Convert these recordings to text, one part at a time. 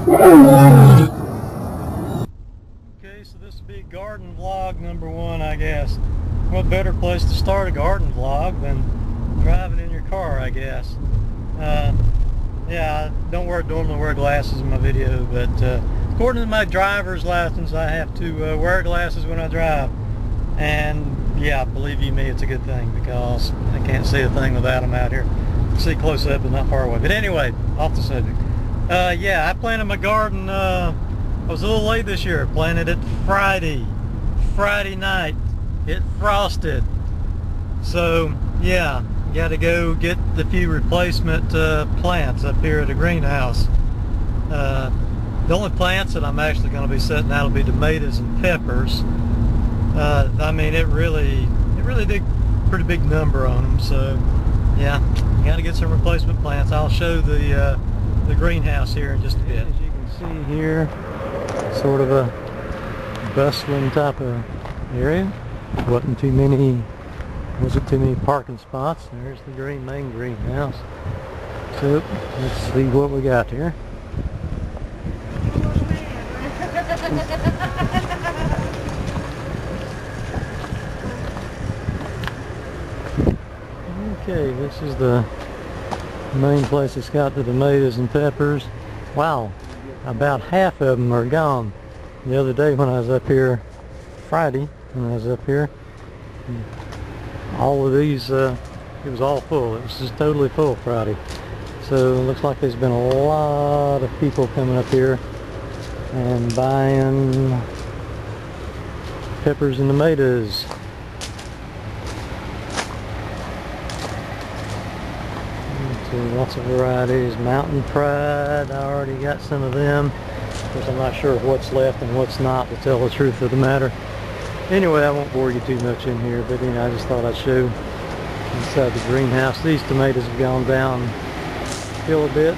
Okay, so this will be garden vlog number 1, I guess. What better place to start a garden vlog than driving in your car, I guess. Yeah, I don't normally wear glasses in my video, but according to my driver's license, I have to wear glasses when I drive. And yeah, believe you me, it's a good thing because I can't see a thing without them out here. See close up but not far away. But anyway, off the subject. Yeah, I planted my garden. I was a little late this year. Planted it Friday night. It frosted. So yeah, got to go get the few replacement plants up here at the greenhouse. The only plants that I'm actually going to be setting out will be tomatoes and peppers. I mean, it really did a pretty big number on them. So yeah, got to get some replacement plants. I'll show the greenhouse here in just a bit. As you can see here, sort of a bustling type of area. Wasn't too many parking spots. There's the main greenhouse. So let's see what we got here. Okay, this is the main place that's got the tomatoes and peppers. Wow, about half of them are gone. The other day when I was up here, Friday, when I was up here, all of these, it was all full. It was just totally full Friday. So it looks like there's been a lot of people coming up here and buying peppers and tomatoes. So lots of varieties. Mountain Pride, I already got some of them. Of course, I'm not sure what's left and what's not, to tell the truth of the matter. Anyway, I won't bore you too much in here, but I just thought I'd show inside the greenhouse. These tomatoes have gone down still a bit.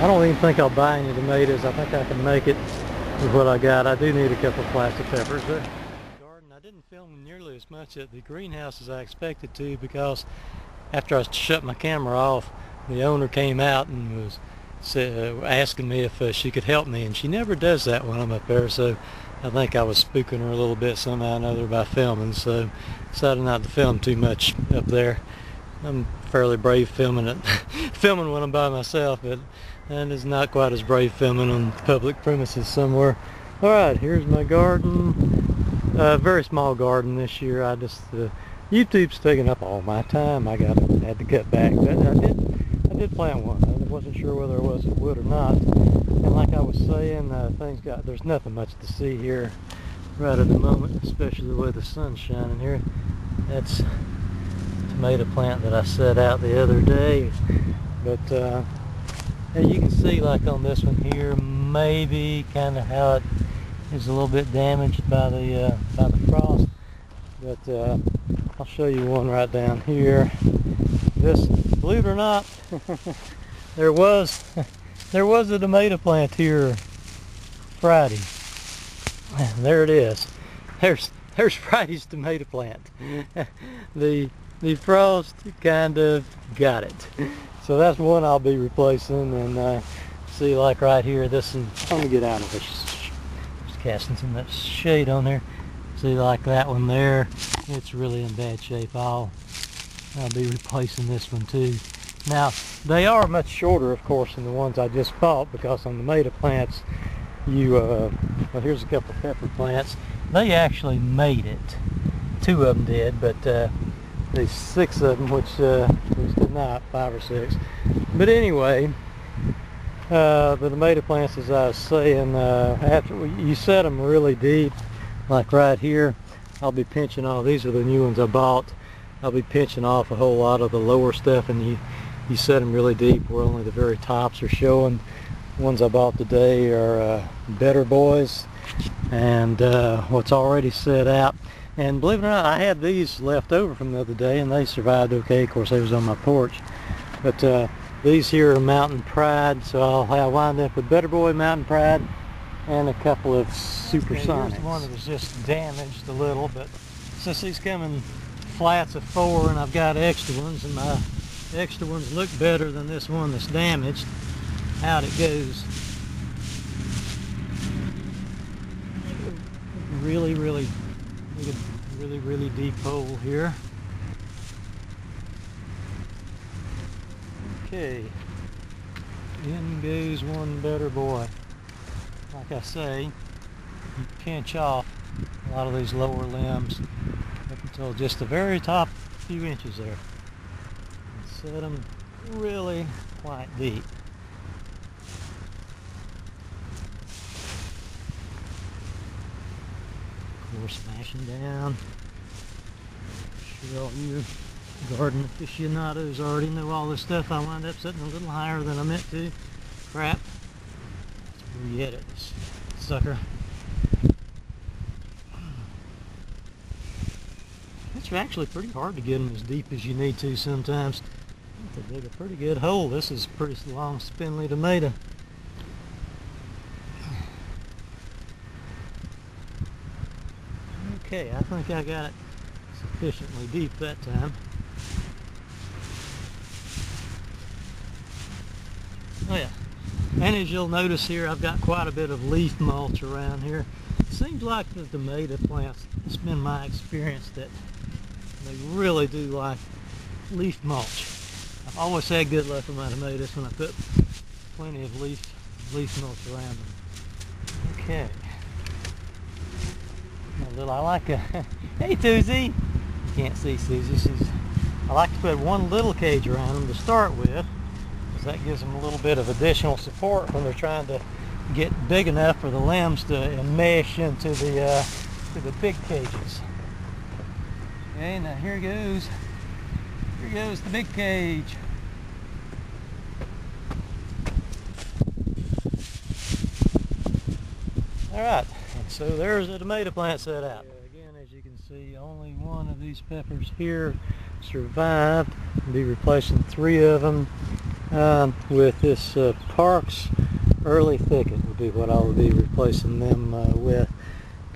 I don't even think I'll buy any tomatoes. I think I can make it with what I got. I do need a couple of plastic peppers. But garden, I didn't film nearly as much at the greenhouse as I expected to, because after I shut my camera off, the owner came out and was asking me if she could help me, and she never does that when I'm up there, so I think I was spooking her a little bit somehow or another by filming, so decided not to film too much up there. I'm fairly brave filming it, filming when I'm by myself, but and it's not quite as brave filming on public premises somewhere. Alright, here's my garden. Very small garden this year. I just YouTube's taking up all my time. I had to cut back, but I did plant one. I wasn't sure whether it would or not. And like I was saying, there's nothing much to see here right at the moment, especially the way the sun's shining here. That's a tomato plant that I set out the other day. But and you can see, like on this one here, maybe kind of how it is a little bit damaged by the frost. But I'll show you one right down here. This, believe it or not, there was a tomato plant here Friday. There it is. There's Friday's tomato plant. The frost kind of got it. So that's one I'll be replacing. And see, like right here, this one, let me get out of this. Just casting some of that shade on there. See, like that one there, it's really in bad shape. I'll be replacing this one too. Now, they are much shorter, of course, than the ones I just bought, because on the tomato plants, well, here's a couple of pepper plants. They actually made it. 2 of them did, but there's 6 of them, which did not, 5 or 6. But anyway, the tomato plants, as I was saying, after you set them really deep, like right here, I'll be pinching off. These are the new ones I bought. I'll be pinching off a whole lot of the lower stuff, and you set them really deep where only the very tops are showing. The ones I bought today are Better Boys, and what's already set out. And believe it or not, I had these left over from the other day, and they survived okay. Of course, they was on my porch. But these here are Mountain Pride, so I'll wind up with Better Boy, Mountain Pride, and a couple of Supersonics. Here's one that was just damaged a little, but since these come in flats of 4 and I've got extra ones, and my extra ones look better than this one that's damaged, out it goes. really, really deep hole here. Okay, in goes one better boy. Like I say, you pinch off a lot of these lower limbs up until just the very top few inches there, and set them really quite deep. Of course, smashing down. I'm sure all you garden aficionados already know all this stuff. I wind up sitting a little higher than I meant to. Crap. Let's re-edit this sucker. It's actually pretty hard to get them as deep as you need to sometimes. You have to dig a pretty good hole. This is a pretty long, spindly tomato. Okay, I think I got it sufficiently deep that time. Oh yeah, and as you'll notice here, I've got quite a bit of leaf mulch around here. It seems like the tomato plants, it's been my experience that they really do like leaf mulch. I've always had good luck with my tomatoes when I put plenty of leaf mulch around them. Okay. I like a, hey Susie! You can't see Susie. I like to put one little cage around them to start with, because that gives them a little bit of additional support when they're trying to get big enough for the limbs to enmesh into the big cages. Okay, now here goes the big cage. All right. So there's the tomato plant set out. Again, as you can see, only one of these peppers here survived. I'll be replacing 3 of them with this Parks Early Thicket will be what I'll be replacing them with.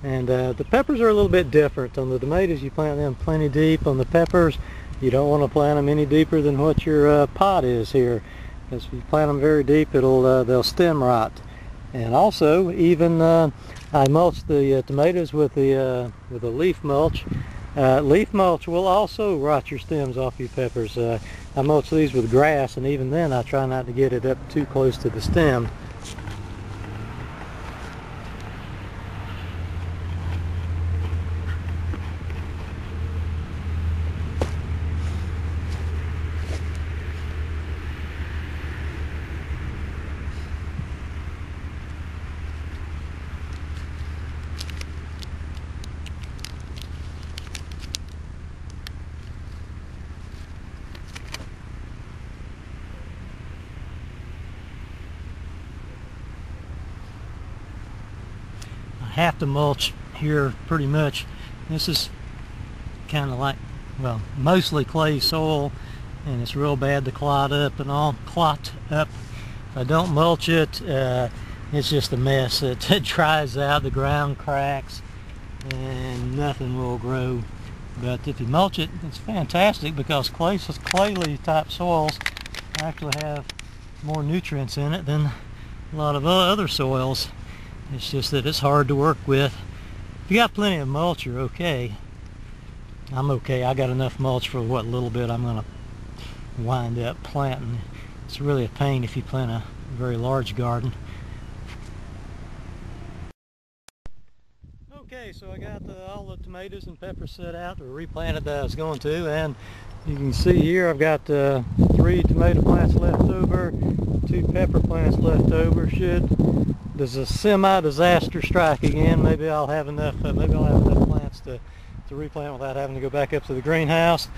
And the peppers are a little bit different. On the tomatoes, you plant them plenty deep. On the peppers, you don't want to plant them any deeper than what your pot is here, because if you plant them very deep, they'll stem rot. And also, even I mulch the tomatoes with the leaf mulch. Leaf mulch will also rot your stems off your peppers. I mulch these with grass, and even then I try not to get it up too close to the stem. Have to mulch here pretty much. This is kind of like, well, mostly clay soil, and it's real bad to clot up. If I don't mulch it, it's just a mess. It dries out, the ground cracks, and nothing will grow. But if you mulch it, it's fantastic, because clayly type soils actually have more nutrients in it than a lot of other soils. It's just that it's hard to work with. If you got plenty of mulch, you're okay. I'm okay. I got enough mulch for what little bit I'm going to wind up planting. It's really a pain if you plant a very large garden. Okay, so I got all the tomatoes and peppers set out or replanted that I was going to, and you can see here I've got 3 tomato plants left over, 2 pepper plants left over. Does a semi-disaster strike again, maybe I'll have enough plants to replant without having to go back up to the greenhouse.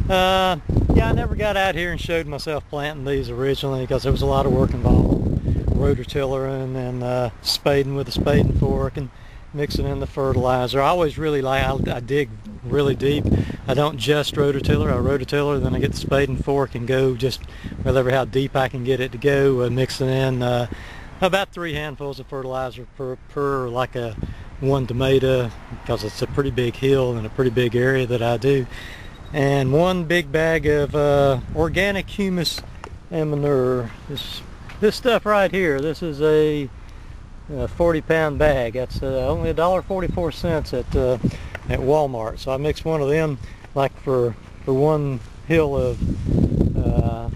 Yeah, I never got out here and showed myself planting these originally, because there was a lot of work involved. Rototillering and spading with a spading fork and mixing in the fertilizer. I always really I dig really deep. I don't just rototiller. I rototiller, then I get the spade and fork and go just whatever how deep I can get it to go, mixing in about 3 handfuls of fertilizer per like a 1 tomato, because it's a pretty big hill and a pretty big area that I do, and 1 big bag of organic humus and manure. This stuff right here, this is a 40-pound bag. That's only $1.44 at Walmart. So I mixed one of them like for one hill of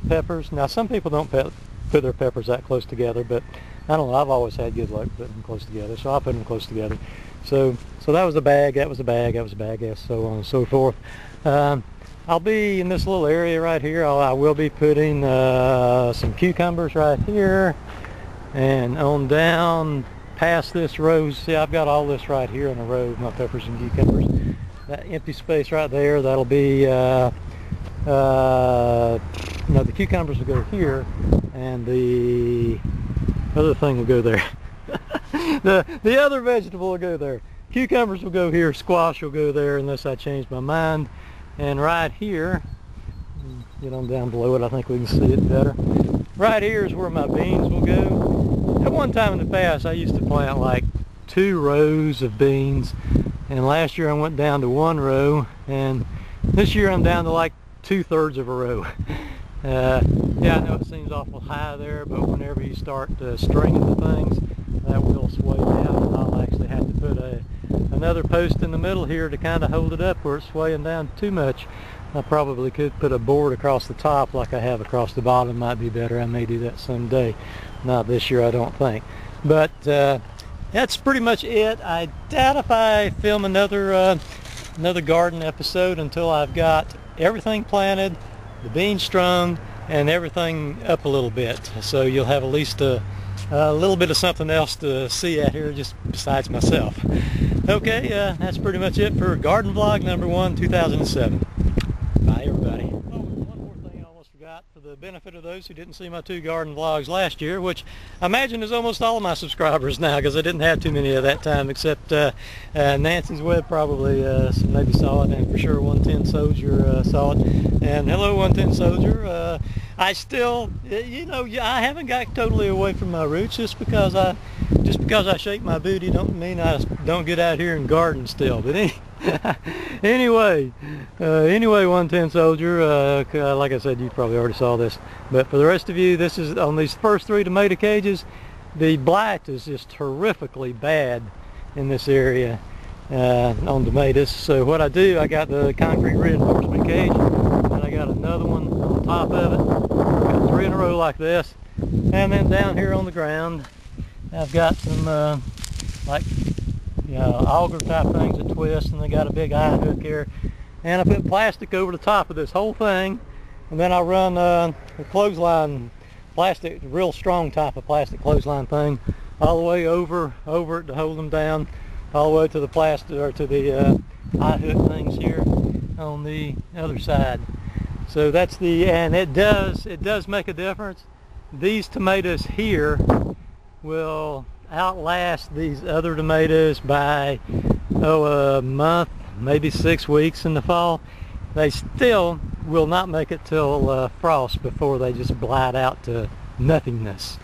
peppers. Now some people don't put their peppers that close together, but I don't know, I've always had good luck putting them close together, so I put them close together. So that was a bag, that was a bag, that was a bag, and so on and so forth. I'll be in this little area right here. I will be putting some cucumbers right here, and on down past this row. See, I've got all this right here in a row of my peppers and cucumbers. That empty space right there, that'll be no, the cucumbers will go here, and the other thing will go there. the other vegetable will go there. Cucumbers will go here, squash will go there, unless I change my mind. And right here, get on down below it, I think we can see it better. Right here is where my beans will go. At one time in the past, I used to plant like 2 rows of beans, and last year I went down to 1 row, and this year I'm down to like 2/3 of a row. Yeah, I know it seems awful high there, but whenever you start stringing the things, that will sway down, and I'll actually have to put another post in the middle here to kind of hold it up where it's swaying down too much. I probably could put a board across the top like I have across the bottom. Might be better. I may do that someday. Not this year, I don't think. But that's pretty much it. I doubt if I film another garden episode until I've got everything planted, the beans strung, and everything up a little bit. So you'll have at least a little bit of something else to see out here just besides myself. Okay, that's pretty much it for garden vlog number 1, 2007. Bye everybody. Oh, one more thing I almost forgot, for the benefit of those who didn't see my 2 garden vlogs last year, which I imagine is almost all of my subscribers now, because I didn't have too many at that time, except Nancy's Web probably maybe saw it, and for sure 110 Soldier saw it. And hello 110 Soldier. I still, you know, I haven't got totally away from my roots. Just because I shake my booty don't mean I don't get out here and garden still. But anyway, 110 Soldier, like I said, you probably already saw this. But for the rest of you, this is on these first 3 tomato cages. The blight is just horrifically bad in this area on tomatoes. So what I do, I got the concrete reinforcement cage, and I got another one on top of it. Got 3 in a row like this, and then down here on the ground, I've got some like, you know, auger type things that twist, and they got a big eye hook here. And I put plastic over the top of this whole thing, and then I run a clothesline plastic, real strong type of plastic clothesline thing, all the way over it to hold them down, all the way to the plastic, or to the eye hook things here on the other side. So that's and it does make a difference. These tomatoes here will outlast these other tomatoes by a month, maybe 6 weeks in the fall. They still will not make it till frost before they just blight out to nothingness.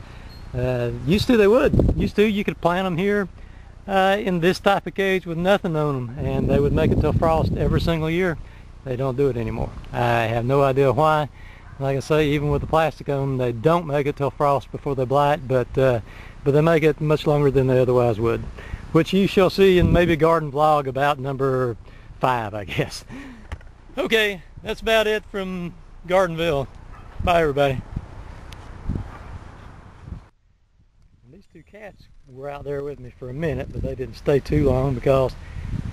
Used to they would. Used to you could plant them here in this type of cage with nothing on them, and they would make it till frost every single year. They don't do it anymore. I have no idea why. Like I say, even with the plastic on them, they don't make it till frost before they blight, but they make it much longer than they otherwise would, which you shall see in maybe a garden vlog about number 5, I guess. Okay, that's about it from Gardenville. Bye everybody. These 2 cats were out there with me for a minute, but they didn't stay too long because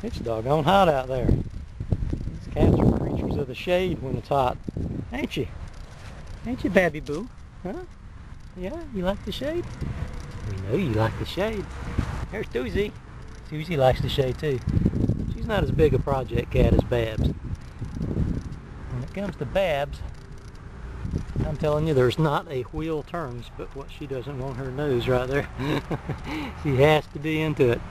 it's doggone hot out there. These cats are creatures of the shade when it's hot. Ain't you? Ain't you, Babby Boo? Huh? Yeah, you like the shade? We know you like the shade. There's Susie. Susie likes the shade too. She's not as big a project cat as Babs. When it comes to Babs, I'm telling you, there's not a wheel turns but what she doesn't want her nose right there. She has to be into it.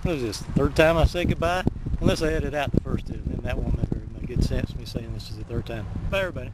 What is this, the 3rd time I say goodbye? Unless I edit out the first 2, then that won't make very good sense, me saying this is the 3rd time. Bye everybody.